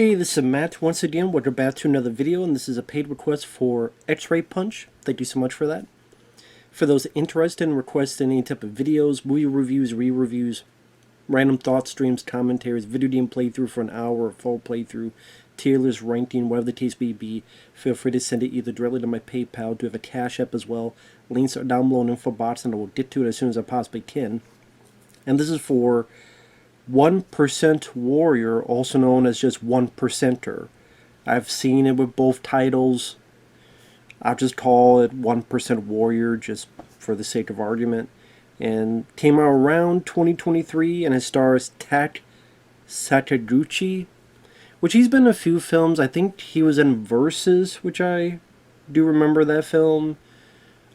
Hey, this is Matt once again. Welcome back to another video, and this is a paid request for X-Ray Punch. Thank you so much for that. For those interested in requesting any type of videos, movie reviews, re-reviews, random thoughts, streams, commentaries, video game playthrough for an hour, or full playthrough, tier list, ranking, whatever the case may be, feel free to send it either directly to my PayPal. I do have a CashApp as well. Links are down below in the info box, and I will get to it as soon as I possibly can. And this is for 1% Warrior, also known as just 1%er. I've seen it with both titles. I'll just call it 1% Warrior just for the sake of argument. And came out around 2023, and it stars Tak Sakaguchi, which he's been in a few films. I think he was in Versus, which I do remember that film.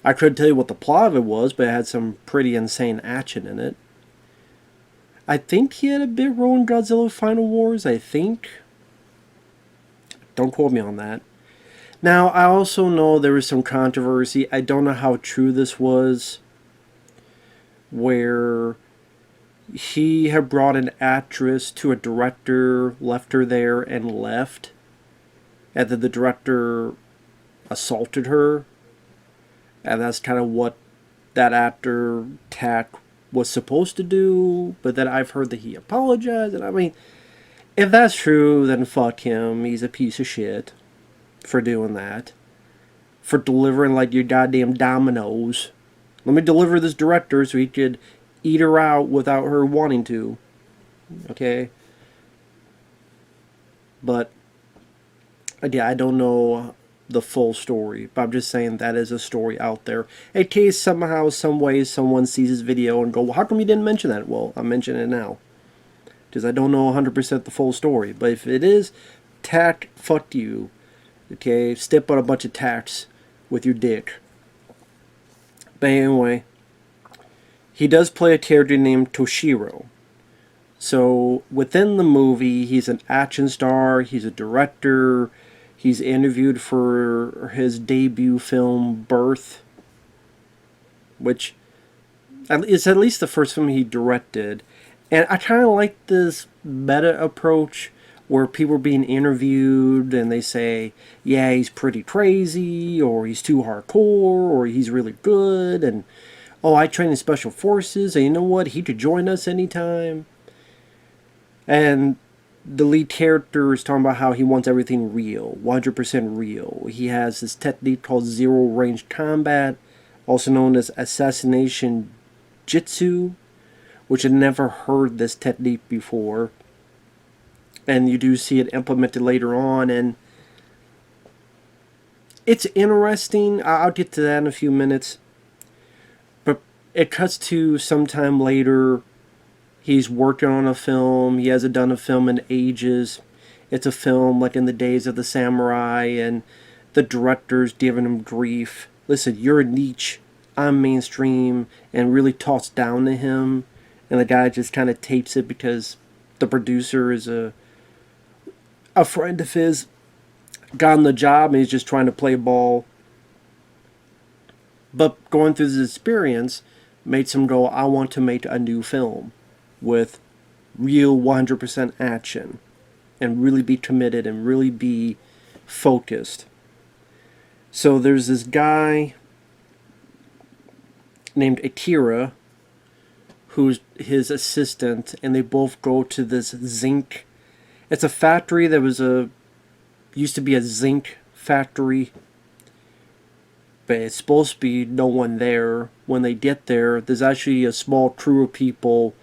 I couldn't tell you what the plot of it was, but it had some pretty insane action in it. I think he had a big role in Godzilla Final Wars, I think. Don't quote me on that. Now, I also know there was some controversy. I don't know how true this was, where he had brought an actress to a director, left her there, and left. And then the director assaulted her. And that's kind of what that actor, Tak, was supposed to do, but then I've heard that he apologized, and I mean, if that's true, then fuck him. He's a piece of shit for doing that. For delivering like your goddamn dominoes. Let me deliver this director so he could eat her out without her wanting to. Okay? But, yeah, I don't know the full story, but I'm just saying that is a story out there. In case somehow, some way, someone sees this video and go, well, how come you didn't mention that? Well, I'm mentioning it now, because I don't know 100% the full story. But if it is, Tak, fuck you. Okay, step on a bunch of tacks with your dick. But anyway, he does play a character named Toshiro. So within the movie, he's an action star, he's a director. He's interviewed for his debut film, Birth, which is at least the first film he directed. And I kind of like this meta approach where people are being interviewed and they say, yeah, he's pretty crazy, or he's too hardcore, or he's really good, and oh, I train in special forces, and you know what, he could join us anytime. And the lead character is talking about how he wants everything real, 100% real. He has this technique called zero range combat, also known as assassination jitsu, which I'd never heard this technique before. And you do see it implemented later on, and it's interesting. I'll get to that in a few minutes. But it cuts to sometime later. He's working on a film. He hasn't done a film in ages. It's a film like in the days of the samurai, and the director's giving him grief. Listen, you're a niche, I'm mainstream, and really talks down to him. And the guy just kind of tapes it because the producer is a friend of his, got on the job, and he's just trying to play ball. But going through this experience made him go, I want to make a new film with real 100% action and really be committed and really be focused. So there's this guy named Akira who's his assistant, and they both go to this zinc. It's a factory that used to be a zinc factory, but it's supposed to be no one there. When they get there, there's actually a small crew of people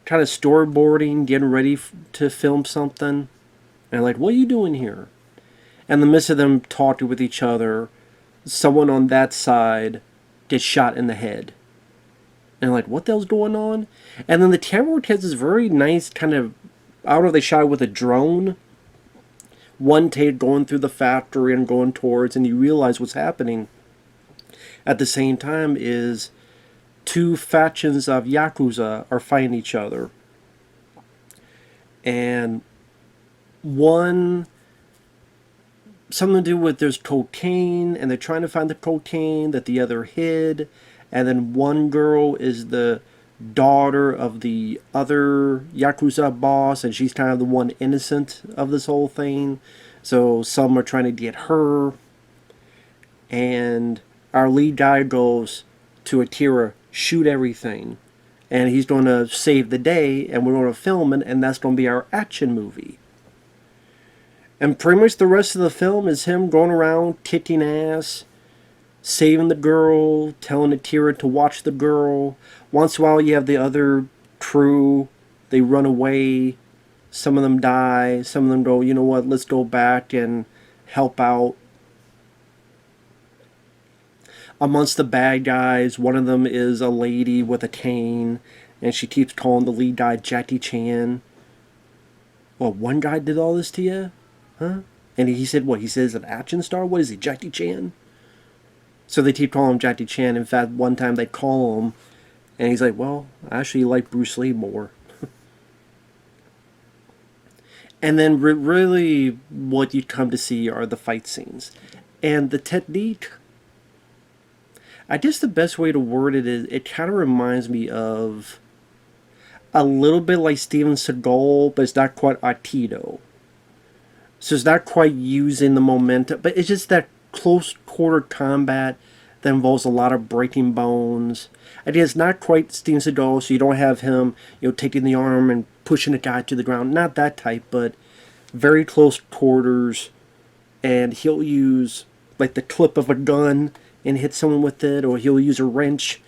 kind of storyboarding, getting ready to film something. And like, what are you doing here? And in the midst of them talking with each other, someone on that side gets shot in the head. And like, what the hell's going on? And then the camera work has this very nice kind of, I don't know if they shot with a drone. One take going through the factory and going towards, and you realize what's happening. At the same time is two factions of Yakuza are fighting each other. And one, something to do with there's cocaine, and they're trying to find the cocaine that the other hid. And then one girl is the daughter of the other Yakuza boss, and she's kind of the one innocent of this whole thing. So some are trying to get her, and our lead guy goes to Akira, shoot everything, and he's going to save the day, and we're going to film it, and that's going to be our action movie. And pretty much the rest of the film is him going around kicking ass, saving the girl, telling Akira to watch the girl. Once in a while you have the other crew, they run away, some of them die, some of them go, you know what, let's go back and help out. Amongst the bad guys, one of them is a lady with a cane, and she keeps calling the lead guy Jackie Chan. Well, one guy did all this to you? Huh? And he said, what, he says an action star? What is he, Jackie Chan? So they keep calling him Jackie Chan. In fact, one time they call him, and he's like, well, I actually like Bruce Lee more. And then really what you come to see are the fight scenes. And the technique, I guess the best way to word it is, it kind of reminds me of a little bit like Steven Seagal, but it's not quite Aikido. So it's not quite using the momentum, but it's just that close quarter combat that involves a lot of breaking bones. And it's not quite Steven Seagal, so you don't have him, taking the arm and pushing a guy to the ground. Not that type, but very close quarters. And he'll use like the clip of a gun and hit someone with it, or he'll use a wrench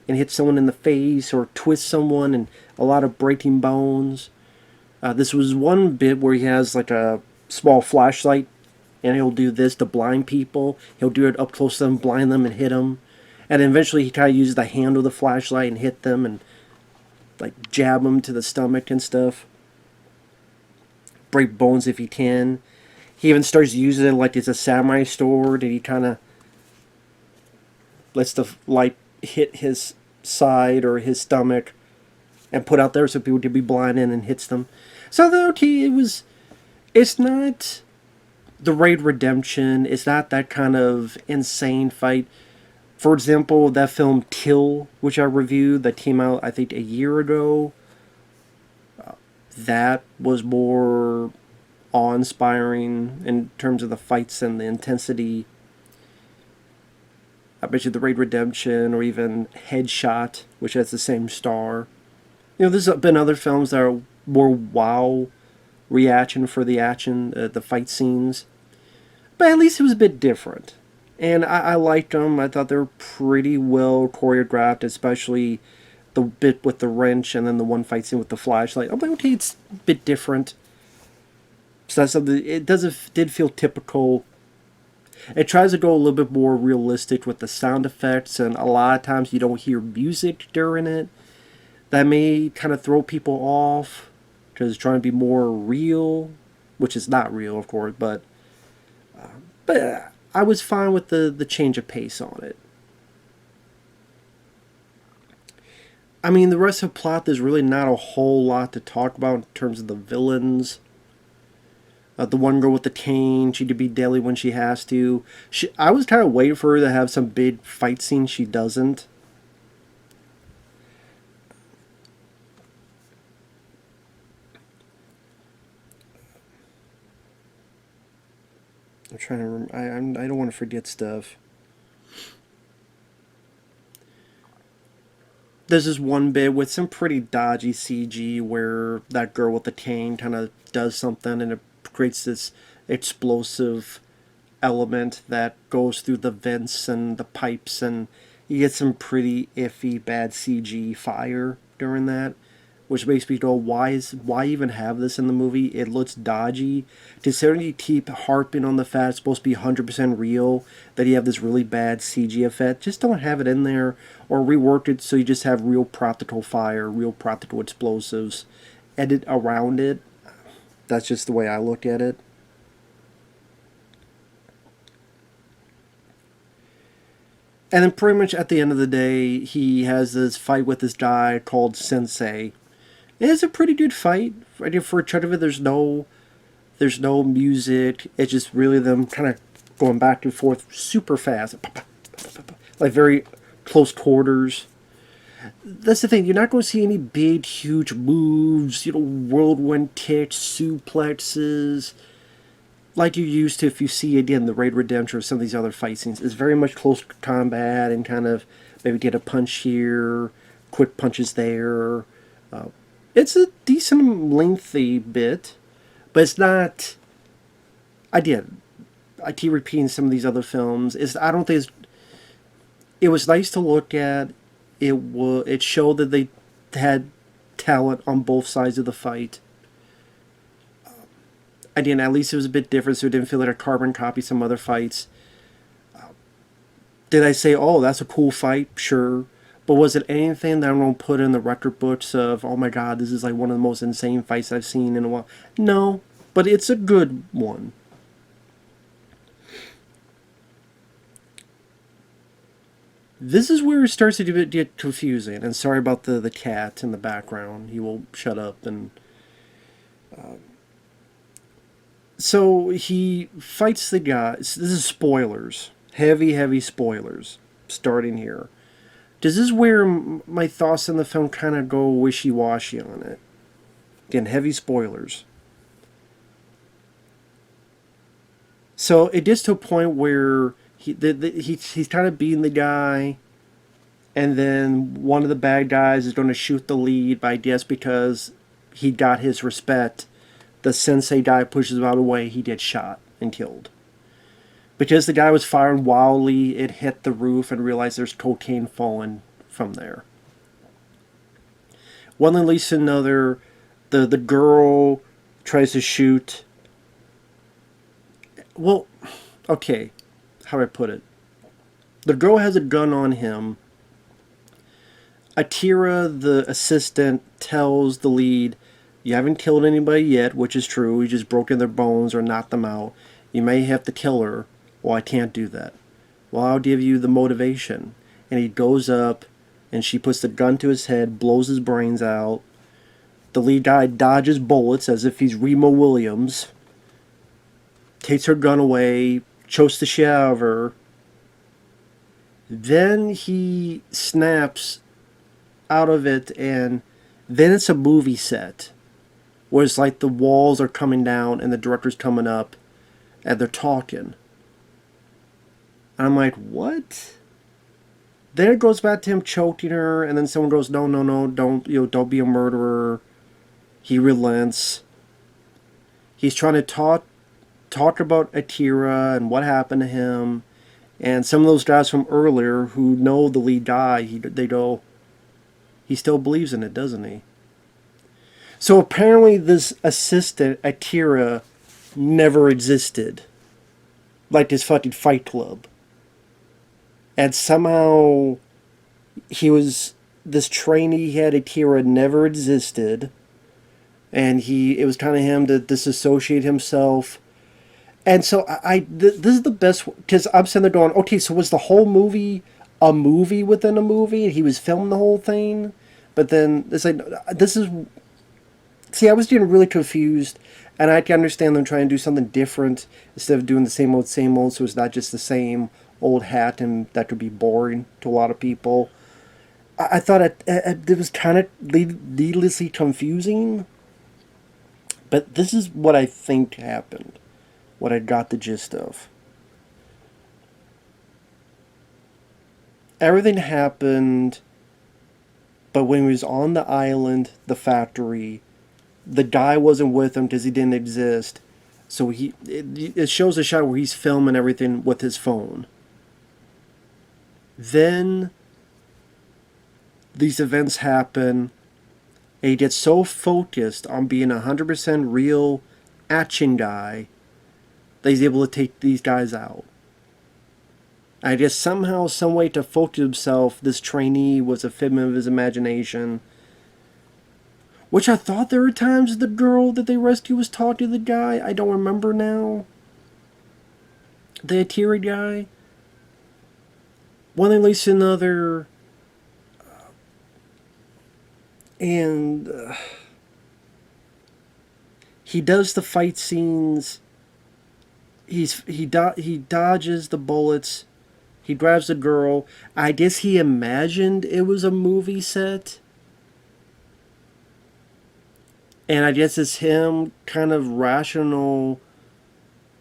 and hit someone in the face, or twist someone, and a lot of breaking bones. This was one bit where he has like a small flashlight, and he'll do this to blind people. He'll do it up close to them, blind them, and hit them. And eventually he kind of uses the handle of the flashlight and hit them and like jab them to the stomach and stuff. Break bones if he can. He even starts using it like it's a samurai sword, and he kind of lets the light hit his side or his stomach and put out there so people can be blinded, and hits them. So it's not the Raid Redemption. It's not that kind of insane fight. For example, that film Kill, which I reviewed, that came out I think a year ago, that was more awe-inspiring in terms of the fights and the intensity. I bet you the Raid Redemption, or even Headshot, which has the same star. There's been other films that are more wow reaction for the action, the fight scenes. But at least it was a bit different. And I liked them. I thought they were pretty well choreographed, especially the bit with the wrench and then the one fight scene with the flashlight. I'm like, okay, it's a bit different. So that's something. It did feel typical. It tries to go a little bit more realistic with the sound effects, and a lot of times you don't hear music during it. That may kind of throw people off, because it's trying to be more real, which is not real, of course, but I was fine with the change of pace on it. I mean, the rest of the plot, there's really not a whole lot to talk about in terms of the villains. The one girl with the cane, she could be deadly when she has to. I was kind of waiting for her to have some big fight scene. She doesn't. I'm trying to remember. I don't want to forget stuff. There's this one bit with some pretty dodgy CG where that girl with the cane kind of does something, and it creates this explosive element that goes through the vents and the pipes, and you get some pretty iffy bad CG fire during that, which makes me go, why even have this in the movie? It looks dodgy. To certainly keep harping on the fact it's supposed to be 100% real, that you have this really bad CG effect, just don't have it in there, or rework it so you just have real practical fire, real practical explosives, edit around it. That's just the way I look at it. And then pretty much at the end of the day, he has this fight with this guy called Sensei. It's a pretty good fight. For a chunk of it, there's no music. It's just really them kind of going back and forth super fast. Like very close quarters. That's the thing. You're not going to see any big, huge moves, whirlwind kicks, suplexes, like you used to if you see again the Raid Redemption or some of these other fight scenes. It's very much close combat and kind of maybe get a punch here, quick punches there. Uh, it's a decent lengthy bit, but it's not. I keep repeating some of these other films. I don't think it was nice to look at. It showed that they had talent on both sides of the fight. Again, at least it was a bit different, so it didn't feel like a carbon copy of some other fights. Did I say, oh, that's a cool fight? Sure. But was it anything that I'm going to put in the record books of, oh my god, this is like one of the most insane fights I've seen in a while? No, but it's a good one. This is where it starts to get confusing. And sorry about the cat in the background. He will shut up. And so he fights the guy. This is spoilers. Heavy, heavy spoilers. Starting here. Does this where my thoughts on the film kind of go wishy-washy on it? Again, heavy spoilers. So it gets to a point where he's kind of beating the guy, and then one of the bad guys is going to shoot the lead, but I guess because he got his respect, the sensei guy pushes him out of the way, he gets shot and killed. Because the guy was firing wildly, it hit the roof and realized there's cocaine falling from there. One thing leads to another. The girl tries to shoot. Well, okay, how do I put it? The girl has a gun on him. Akira, the assistant, tells the lead, you haven't killed anybody yet, which is true. You just broken their bones or knocked them out. You may have to kill her. Well, I can't do that. Well, I'll give you the motivation. And he goes up, and she puts the gun to his head, blows his brains out. The lead guy dodges bullets as if he's Remo Williams. Takes her gun away, chokes the shit out of her. Then he snaps out of it, and then it's a movie set. Where it's like the walls are coming down, and the director's coming up, and they're talking. And I'm like, what? Then it goes back to him choking her, and then someone goes, no, no, no, don't be a murderer. He relents. He's trying to talk about Akira and what happened to him. And some of those guys from earlier who know the lead guy, they go, he still believes in it, doesn't he? So apparently this assistant, Akira, never existed. Like this fucking Fight Club. And somehow this trainee he had, Akira, never existed. And it was kind of him to disassociate himself. And so this is the best, because I'm sitting there going, okay, so was the whole movie a movie within a movie? He was filming the whole thing? But then it's like, see, I was getting really confused. And I can understand them trying to do something different instead of doing the same old, so it's not just the same old hat, and that could be boring to a lot of people. I thought it was kind of needlessly confusing, but this is what I think happened, what I got the gist of. Everything happened, but when he was on the island, the factory, the guy wasn't with him because he didn't exist. So it shows a shot where he's filming everything with his phone. Then these events happen, and he gets so focused on being 100% real action guy that he's able to take these guys out. I guess somehow, some way to focus himself, this trainee was a figment of his imagination. Which I thought there were times the girl that they rescued was talking to the guy. I don't remember now. The Akira guy. One thing leads to another. And he does the fight scenes. He dodges the bullets. He drives the girl. I guess he imagined it was a movie set. And I guess it's him kind of rational,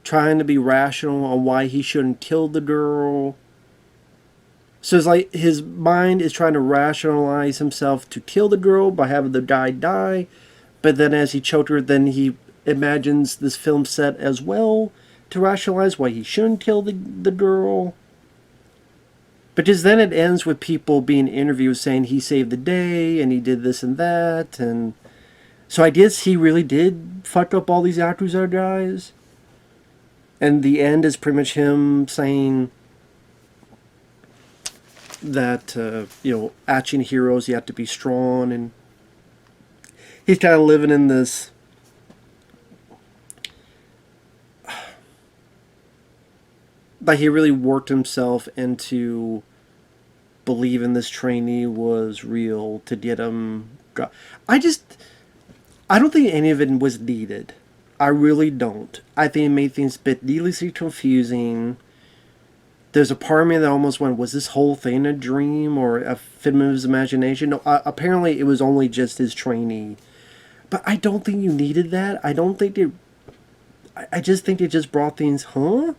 trying to be rational on why he shouldn't kill the girl. So it's like his mind is trying to rationalize himself to kill the girl by having the guy die. But then as he choked her, then he imagines this film set as well to rationalize why he shouldn't kill the girl. Because then it ends with people being interviewed saying he saved the day and he did this and that. And so I guess he really did fuck up all these actors or guys. And the end is pretty much him saying that, action heroes, you have to be strong. And he's kind of living in this like he really worked himself into believing this trainee was real to get him. I don't think any of it was needed. I really don't. I think it made things a bit needlessly confusing. There's a part of me that almost went, was this whole thing a dream or a figment of his imagination? No, apparently it was only just his trainee. But I don't think you needed that. I don't think it... I just think it just brought things, huh?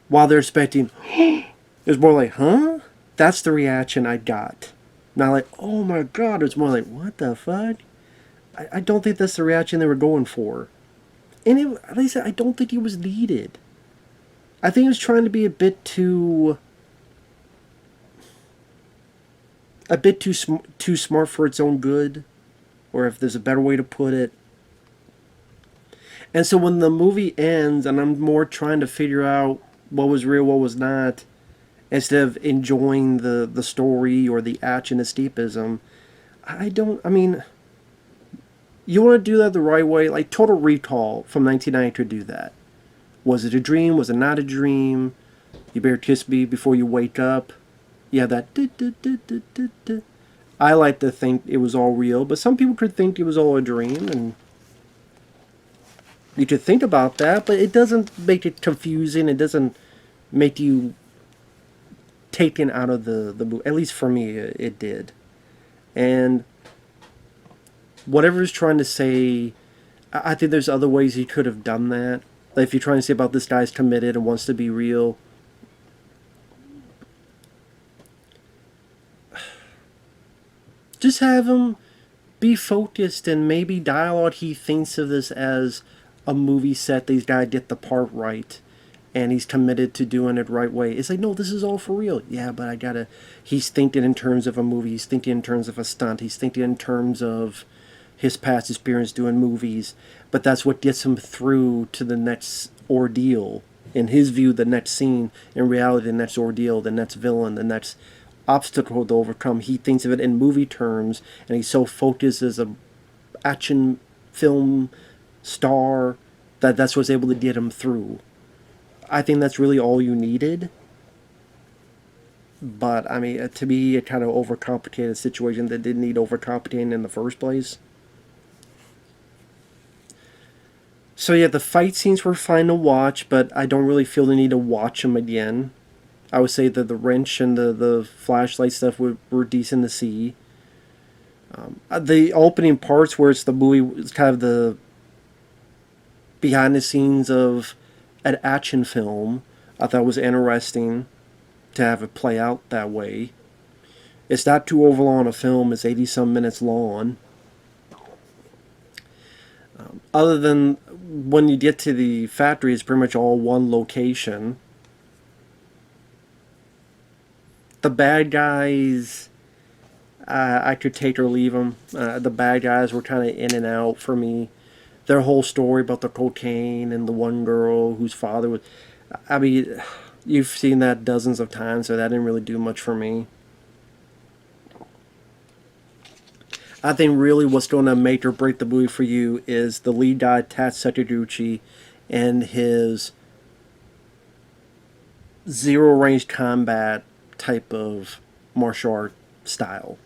While they're expecting, it was more like, huh? That's the reaction I got. Not like, oh my god. It's more like, what the fuck? I don't think that's the reaction they were going for. And it, like I said, I don't think it was needed. I think it was trying to be a bit too smart for its own good, or if there's a better way to put it. And so when the movie ends, and I'm more trying to figure out what was real, what was not, instead of enjoying the story or the action escapism, I mean, you want to do that the right way. Like Total Recall from 1990 could do that. Was it a dream? Was it not a dream? You better kiss me before you wake up. Yeah, that. I like to think it was all real, but some people could think it was all a dream, and you could think about that, but it doesn't make it confusing. It doesn't make you taken out of the movie. At least for me, it did. And whatever he's trying to say, I think there's other ways he could have done that. Like if you're trying to say about this guy's committed and wants to be real, just have him be focused and maybe dialogue he thinks of this as a movie set. These guys get the part right and he's committed to doing it right way. It's like, no, this is all for real. Yeah, but he's thinking in terms of a movie. He's thinking in terms of a stunt. He's thinking in terms of his past experience doing movies. But that's what gets him through to the next ordeal. In his view, the next scene. In reality, the next ordeal, the next villain, the next obstacle to overcome. He thinks of it in movie terms, and he's so focused as a action film star that's what's able to get him through. I think that's really all you needed. But, I mean, to me, it kind of overcomplicated a situation that didn't need overcomplicating in the first place. So yeah, the fight scenes were fine to watch, but I don't really feel the need to watch them again. I would say that the wrench and the flashlight stuff were decent to see. The opening parts where it's the movie, it's kind of the behind the scenes of an action film, I thought was interesting to have it play out that way. It's not too overlong a film, it's 80 some minutes long. Other than when you get to the factory, it's pretty much all one location. The bad guys, I could take or leave them. The bad guys were kind of in and out for me. Their whole story about the cocaine and the one girl whose father was... I mean, you've seen that dozens of times, so that didn't really do much for me. I think really what's going to make or break the movie for you is the lead guy, Tats Sakaguchi, and his zero-range combat type of martial art style.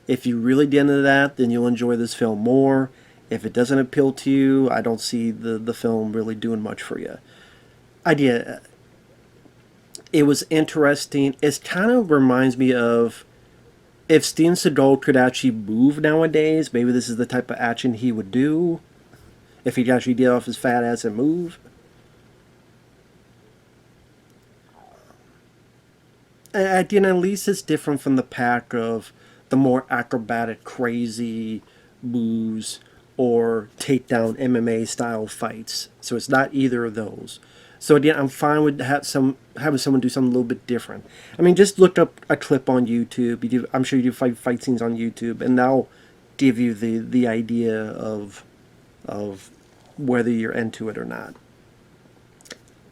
If you really get into that, then you'll enjoy this film more. If it doesn't appeal to you, I don't see the film really doing much for you. Idea. It was interesting. It kind of reminds me of if Steven Seagal could actually move nowadays. Maybe this is the type of action he would do if he could actually get off his fat ass and move. Again, at least it's different from the pack of the more acrobatic, crazy moves or takedown MMA style fights. So it's not either of those. So again, I'm fine with having someone do something a little bit different. I mean, just look up a clip on YouTube. I'm sure you do fight scenes on YouTube, and that'll give you the idea of whether you're into it or not.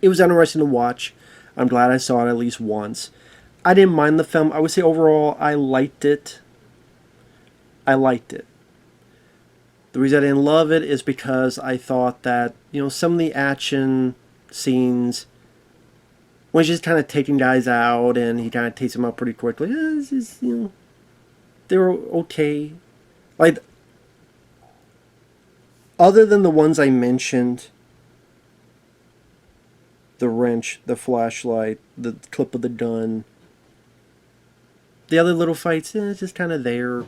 It was interesting to watch. I'm glad I saw it at least once. I didn't mind the film. I would say overall I liked it. I liked it. The reason I didn't love it is because I thought that, some of the action scenes, when he's just kind of taking guys out and he kind of takes them out pretty quickly, they were okay. Like, other than the ones I mentioned, the wrench, the flashlight, the clip of the gun, the other little fights, it's just kind of there.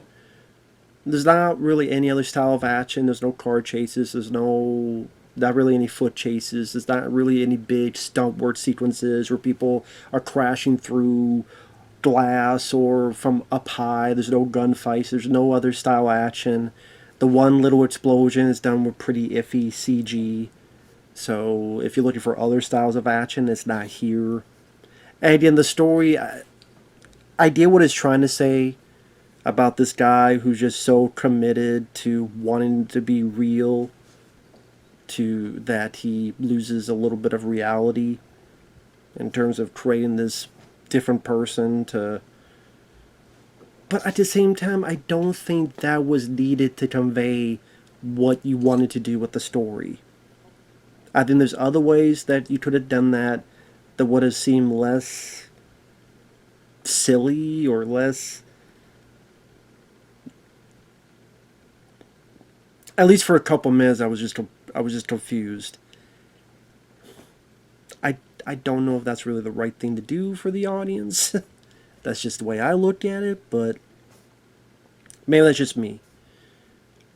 There's not really any other style of action. There's no car chases. There's not really any foot chases. There's not really any big stunt work sequences where people are crashing through glass or from up high. There's no gunfights. There's no other style action. The one little explosion is done with pretty iffy CG. So if you're looking for other styles of action, it's not here. And again, the story, I get what it's trying to say about this guy who's just so committed to wanting to be real to that he loses a little bit of reality in terms of creating this different person to. But at the same time, I don't think that was needed to convey what you wanted to do with the story. I think there's other ways that you could have done that would have seemed less silly or less, at least for a couple minutes I was just confused. I don't know if that's really the right thing to do for the audience. That's just the way I look at it, but maybe that's just me.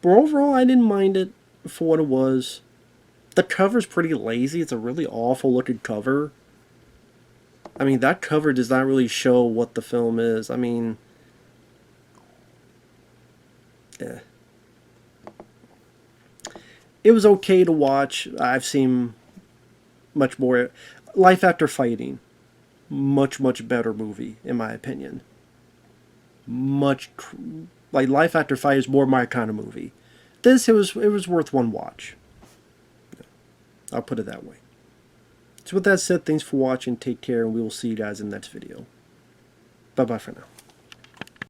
But overall, I didn't mind it for what it was. The cover's pretty lazy. It's a really awful looking cover. I mean, that cover does not really show what the film is. I mean, yeah. It was okay to watch. I've seen much more. Life After Fighting, much better movie in my opinion. Like Life After Fight is more my kind of movie. This it was worth one watch. I'll put it that way. So with that said, thanks for watching. Take care, and we will see you guys in the next video. Bye bye for now.